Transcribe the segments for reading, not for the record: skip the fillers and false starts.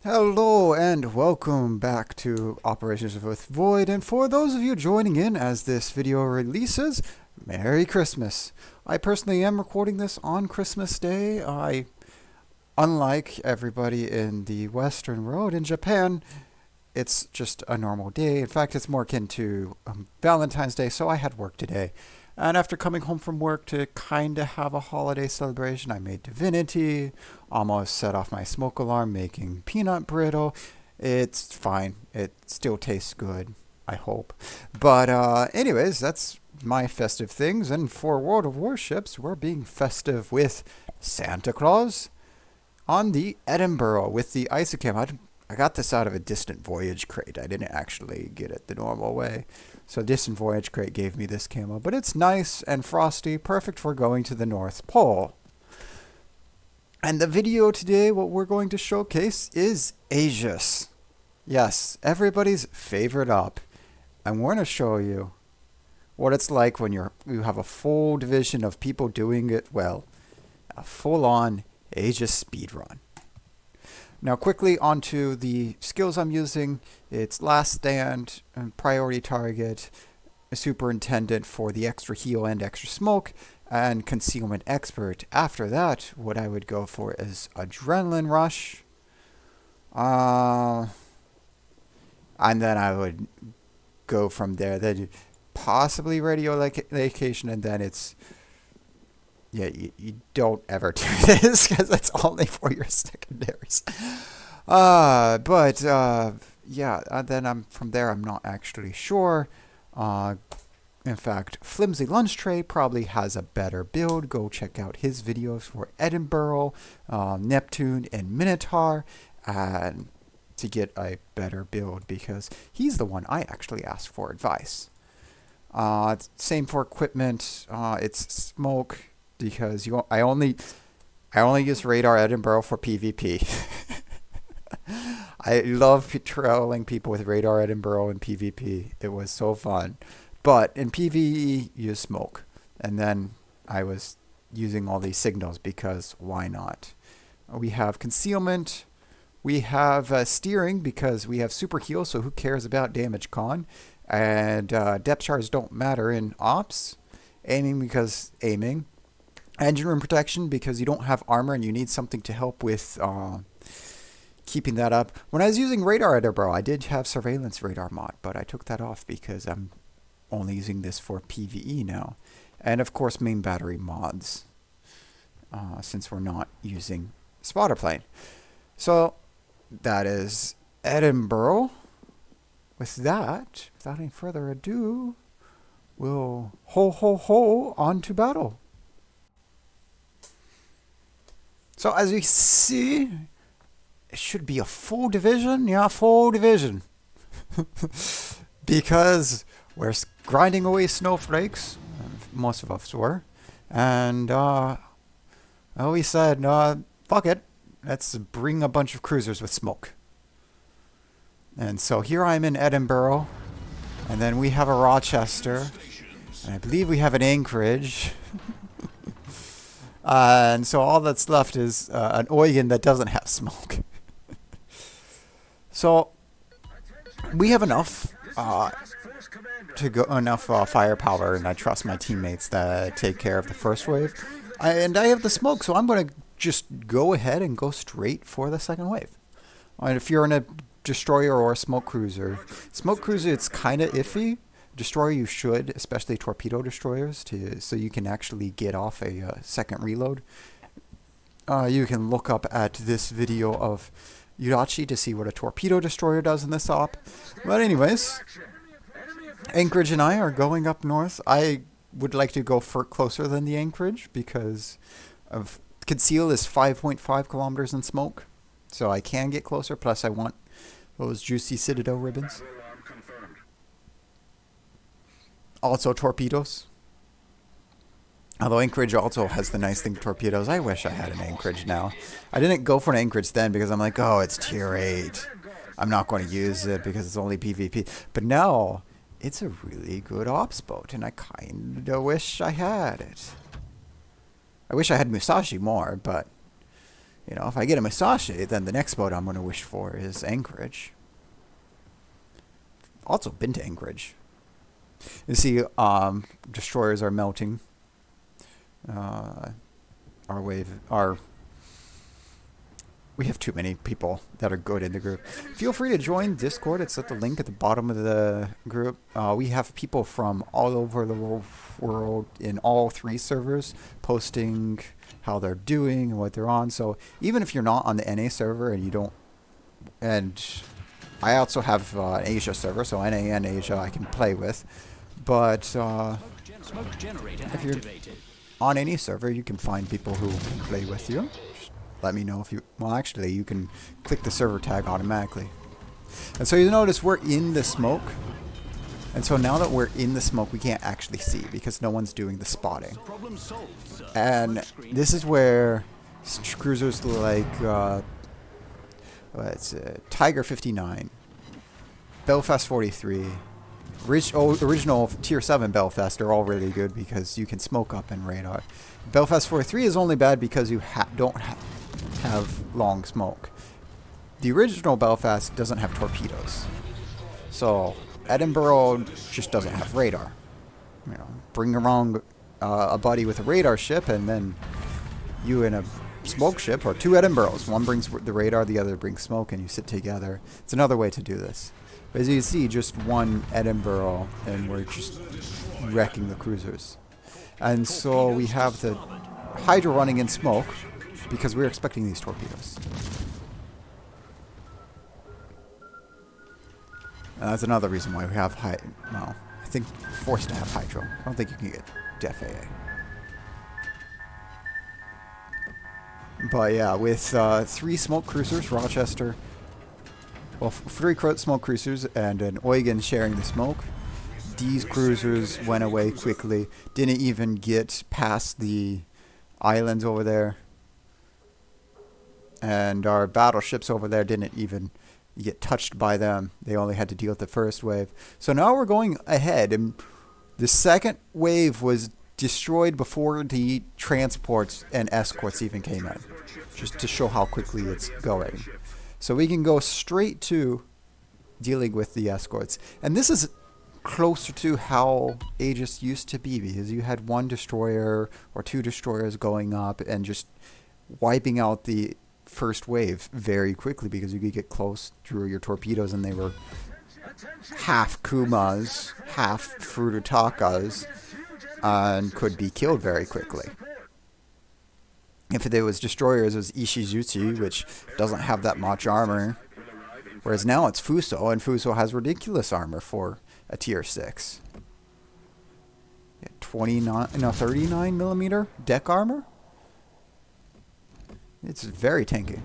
Hello and welcome back to Operations with Void, and for those of you joining in as this video releases, Merry Christmas. I personally am recording this on Christmas Day. Unlike everybody in the Western world, in Japan, it's just a normal day. In fact, it's more akin to Valentine's Day, so I had work today. And after coming home from work to kind of have a holiday celebration, I made divinity, almost set off my smoke alarm making peanut brittle. It's fine. It still tastes good, I hope. But anyways, that's my festive things. And for World of Warships, we're being festive with Santa Claus on the Edinburgh with the Isocam. I got this out of a Distant Voyage crate. I didn't actually get it the normal way. So Distant Voyage crate gave me this camo. But it's nice and frosty, perfect for going to the North Pole. And the video today, what we're going to showcase is Aegis. Yes, everybody's favorite op. And we're going to show you what it's like when you have a full division of people doing it well. A full-on Aegis speedrun. Now quickly onto the skills I'm using. It's Last Stand, Priority Target, Superintendent for the extra heal and extra smoke, and Concealment Expert. After that, what I would go for is Adrenaline Rush. And then I would go from there. Then possibly Radio Location, and then it's... Yeah, you don't ever do this because it's only for your secondaries. Yeah, then from there I'm not actually sure. In fact, Flimsy Lunch Tray probably has a better build. Go check out his videos for Edinburgh, Neptune, and Minotaur, and to get a better build because he's the one I actually asked for advice. Same for equipment. It's smoke. Because I only use Radar Edinburgh for PvP. I love trolling people with Radar Edinburgh in PvP. It was so fun. But in PvE, use smoke. And then I was using all these signals because why not? We have concealment. We have steering because we have super heal, so who cares about damage con? And depth charges don't matter in ops. Aiming because aiming. Engine room protection because you don't have armor and you need something to help with keeping that up. When I was using Radar Edinburgh, I did have Surveillance Radar mod, but I took that off because I'm only using this for PvE now. And of course main battery mods since we're not using spotter plane. So that is Edinburgh. With that, without any further ado, we'll ho on to battle. So as you see, it should be a full division. Yeah, full division. Because we're grinding away snowflakes. Most of us were. And we said, fuck it. Let's bring a bunch of cruisers with smoke. And so here I'm in Edinburgh. And then we have a Rochester. And I believe we have an Anchorage. And so all that's left is an Eugen that doesn't have smoke. So we have enough firepower, and I trust my teammates that take care of the first wave. And I have the smoke, so I'm going to just go ahead and go straight for the second wave. And if you're in a destroyer or a smoke cruiser, it's kind of iffy. Destroyer you should, especially torpedo destroyers, so you can actually get off a second reload. You can look up at this video of Urachi to see what a torpedo destroyer does in this op. But anyways, Anchorage and I are going up north. I would like to go closer than the Anchorage because of Conceal is 5.5 kilometers in smoke, so I can get closer. Plus, I want those juicy Citadel ribbons. Also torpedoes. Although Anchorage also has the nice thing torpedoes. I wish I had an Anchorage now. I didn't go for an Anchorage then because I'm like, oh, it's tier 8. I'm not going to use it because it's only PvP. But now, it's a really good ops boat, and I kind of wish I had it. I wish I had Musashi more, but You know, if I get a Musashi, then the next boat I'm going to wish for is Anchorage. Also been to Anchorage. You see, destroyers are melting. We have too many people that are good in the group. Feel free to join Discord. It's at the link at the bottom of the group. We have people from all over the world in all 3 servers posting how they're doing and what they're on. So even if you're not on the NA server and you don't, and I also have an Asia server, so NA and Asia I can play with. But if you're on any server, you can find people who can play with you. Just let me know if you... Well, actually, you can click the server tag automatically. And so you notice we're in the smoke. And so now that we're in the smoke, we can't actually see because no one's doing the spotting. And this is where cruisers like... Tiger 59, Belfast 43, original Tier 7 Belfast are all really good because you can smoke up in radar. Belfast 43 is only bad because you don't have long smoke. The original Belfast doesn't have torpedoes. So Edinburgh just doesn't have radar. You know, bring along a buddy with a radar ship and then you in a smoke ship, or 2 Edinburghs. One brings the radar, the other brings smoke, and you sit together. It's another way to do this. But as you can see, just 1 Edinburgh, and we're just wrecking the cruisers. And so we have the Hydra running in smoke, because we're expecting these torpedoes. And that's another reason why we have well, I think forced to have Hydra. I don't think you can get FAA. But yeah, with 3 smoke cruisers, Rochester, well, 3 smoke cruisers and an Eugen sharing the smoke, these cruisers went away quickly, didn't even get past the islands over there, and our battleships over there didn't even get touched by them. They only had to deal with the first wave. So now we're going ahead, and the second wave was destroyed before the transports and escorts even came in, just to show how quickly it's going. So we can go straight to dealing with the escorts. And this is closer to how Aegis used to be, because you had 1 destroyer or 2 destroyers going up and just wiping out the first wave very quickly, because you could get close through your torpedoes and they were half Kumas, half Furutakas, and could be killed very quickly. If there was destroyers, it was Ishizuchi, which doesn't have that much armor. Whereas now it's Fuso, and Fuso has ridiculous armor for a tier 6. Yeah, 39mm deck armor? It's very tanky.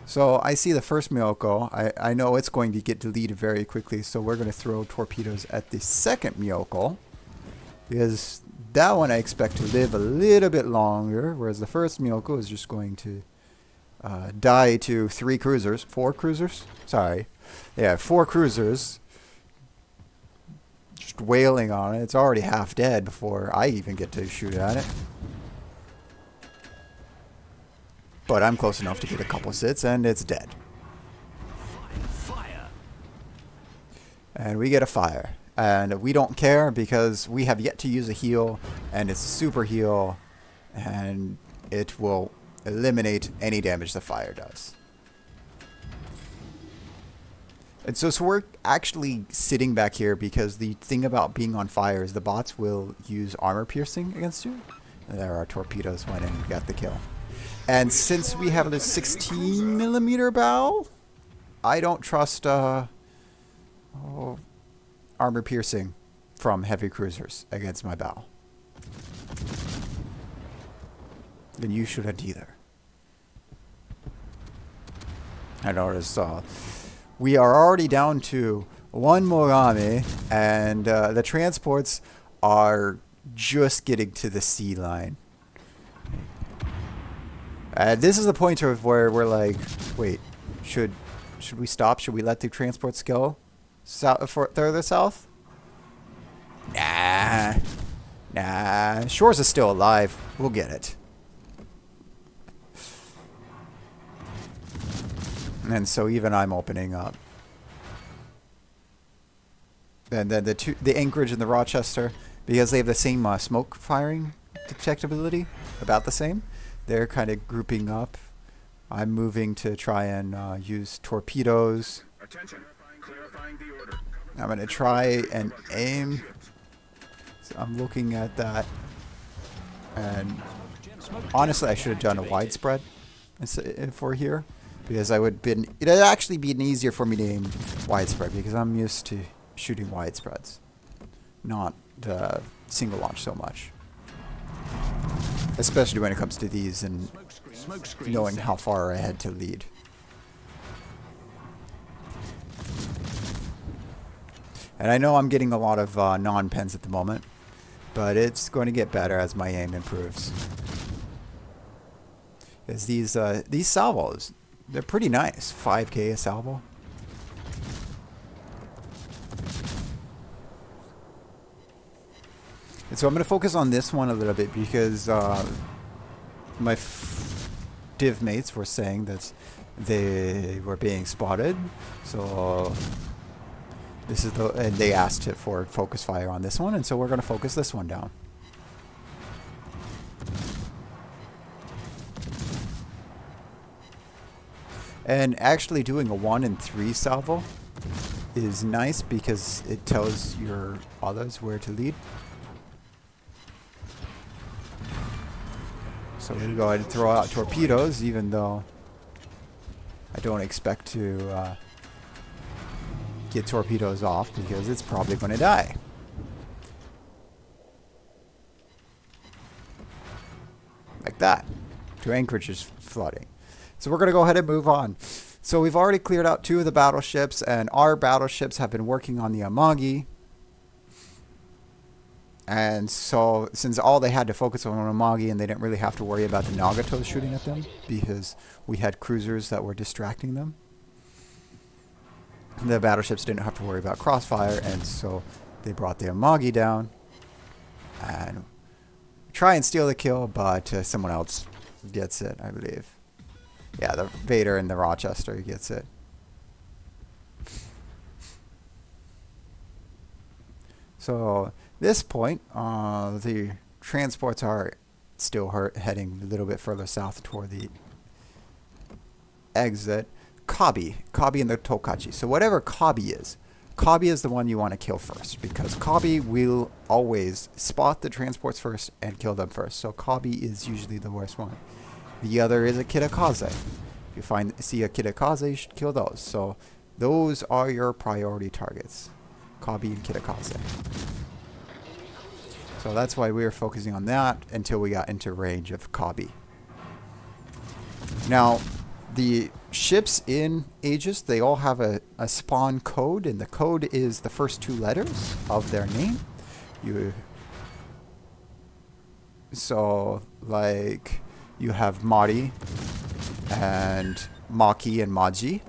So I see the first Myoko. I know it's going to get deleted very quickly, so we're going to throw torpedoes at the second Myoko, because that one I expect to live a little bit longer, whereas the first Myoko is just going to die to 4 cruisers? Sorry. Yeah, 4 cruisers just wailing on it. It's already half dead before I even get to shoot at it. But I'm close enough to get a couple sits, and it's dead. Fire. And we get a fire. And we don't care because we have yet to use a heal, and it's a super heal, and it will eliminate any damage the fire does. And so we're actually sitting back here because the thing about being on fire is the bots will use armor piercing against you. And there are torpedoes went in and got the kill. And since we have a 16mm bow, I don't trust armor piercing from heavy cruisers against my bow. Then you shouldn't either. I notice we are already down to 1 Morami, and the transports are just getting to the sea line. This is the point of where we're like, wait, should we stop? Should we let the transports go further south? Nah. Nah, Shores is still alive. We'll get it. And so even I'm opening up. And then the Anchorage and the Rochester, because they have the same smoke firing detectability, about the same, they're kind of grouping up. I'm moving to try and use torpedoes. I'm going to try and aim. So I'm looking at that. And honestly, I should have done a widespread for here. Because it'd actually been easier for me to aim widespread, because I'm used to shooting widespreads, not single launch so much. Especially when it comes to these and knowing how far ahead to lead. And I know I'm getting a lot of non-pens at the moment, but it's going to get better as my aim improves. Because these salvos, they're pretty nice. 5K a salvo. And so I'm going to focus on this one a little bit because my div mates were saying that they were being spotted. So this is and they asked it for focus fire on this one, and so we're going to focus this one down. And actually doing a 1 and 3 salvo is nice because it tells your others where to lead. So we'll go ahead and throw out torpedoes, even though I don't expect to get torpedoes off because it's probably going to die. Like that. To Anchorage is flooding. So we're going to go ahead and move on. So we've already cleared out 2 of the battleships, and our battleships have been working on the Amagi. And so since all they had to focus on Amagi, and they didn't really have to worry about the Nagatos shooting at them because we had cruisers that were distracting them, the battleships didn't have to worry about crossfire, and so they brought the Amagi down and try and steal the kill, but someone else gets it, I believe. Yeah, the Vader and the Rochester gets it. So this point, the transports are still heading a little bit further south toward the exit. Kabi and the Tokachi. So whatever Kabi is the one you want to kill first, because Kabi will always spot the transports first and kill them first. So Kabi is usually the worst one. The other is a Kitakaze. If you see a Kitakaze, you should kill those. So those are your priority targets. Kabi and Kitakaze. So that's why we were focusing on that until we got into range of Kabi. Now, the ships in Aegis, they all have a spawn code, and the code is the first 2 letters of their name. So, like, you have Mari and Maki and Maji.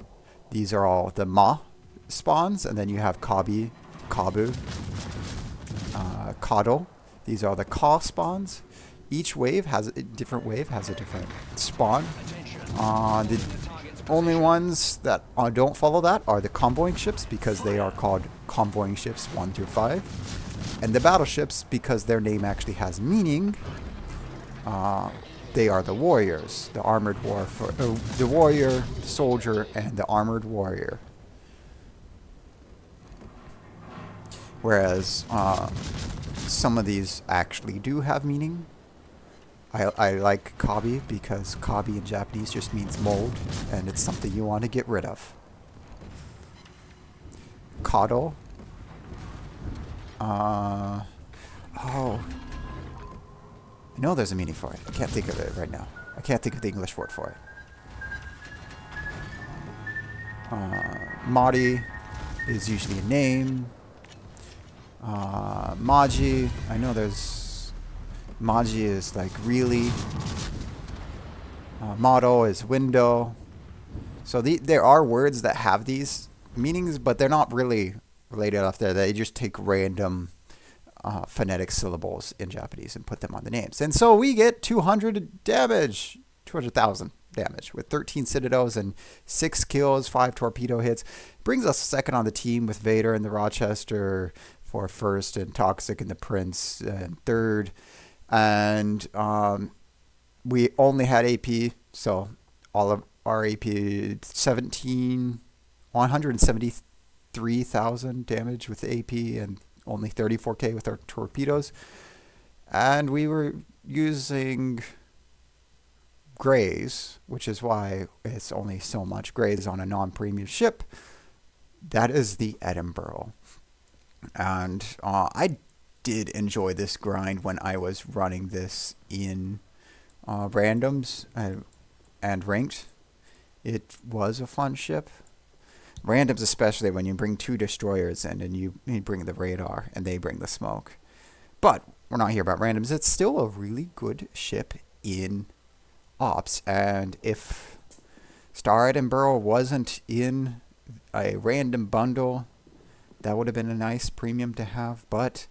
These are all the Ma spawns, and then you have Kabi, Kabu, Kado. These are the Ka spawns. Each wave has a different spawn. The only ones that don't follow that are the convoying ships, because they are called convoying ships 1 through 5. And the battleships, because their name actually has meaning, they are the warriors. The armored the warrior, the soldier, and the armored warrior. Whereas some of these actually do have meaning. I like Kabi because Kabi in Japanese just means mold, and it's something you want to get rid of. Kado. Oh. I know there's a meaning for it. I can't think of it right now. I can't think of the English word for it. Mari is usually a name. Maji, I know there's... Maji is like really. Motto is window. So there are words that have these meanings, but they're not really related off there. They just take random phonetic syllables in Japanese and put them on the names. And so we get 200 damage, 200,000 damage with 13 citadels and 6 kills, 5 torpedo hits. Brings us second on the team with Vader and the Rochester for first, and Toxic and the Prince and third. And we only had AP, so all of our AP 173,000 damage with AP and only 34k with our torpedoes. And we were using grays, which is why it's only so much grays on a non-premium ship. That is the Edinburgh. And I did enjoy this grind when I was running this in randoms and ranked. It was a fun ship. Randoms, especially when you bring 2 destroyers in and you bring the radar and they bring the smoke. But we're not here about randoms. It's still a really good ship in ops. And if Star Edinburgh wasn't in a random bundle, that would have been a nice premium to have. But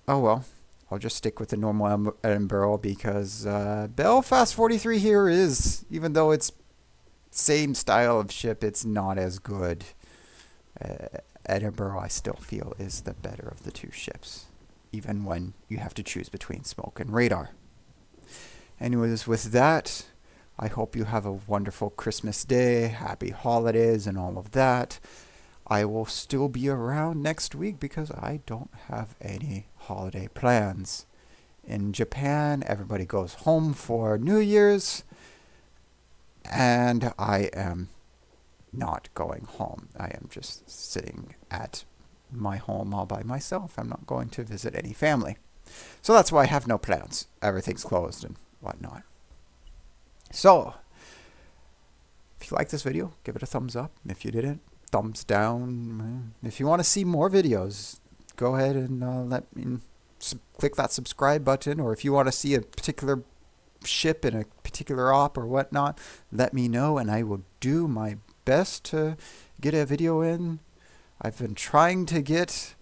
oh well, I'll just stick with the normal Edinburgh because Belfast 43 here is, even though it's same style of ship, it's not as good. Edinburgh, I still feel, is the better of the 2 ships, even when you have to choose between smoke and radar. Anyways, with that, I hope you have a wonderful Christmas day, happy holidays, and all of that. I will still be around next week because I don't have any holiday plans. In Japan, everybody goes home for New Year's, and I am not going home. I am just sitting at my home all by myself. I'm not going to visit any family. So that's why I have no plans. Everything's closed and whatnot. So, if you like this video, give it a thumbs up. If you didn't, thumbs down. If you want to see more videos, go ahead and let me click that subscribe button. Or if you want to see a particular ship in a particular op or whatnot, let me know and I will do my best to get a video in. I've been trying to get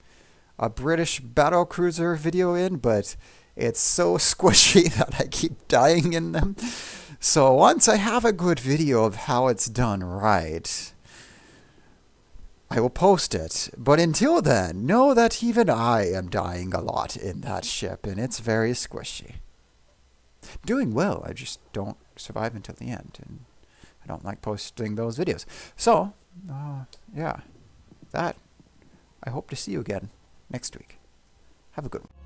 a British battle cruiser video in, but it's so squishy that I keep dying in them. So once I have a good video of how it's done right, I will post it. But until then, know that even I am dying a lot in that ship, and it's very squishy. Doing well, I just don't survive until the end, and I don't like posting those videos. So, yeah, that. I hope to see you again next week. Have a good one.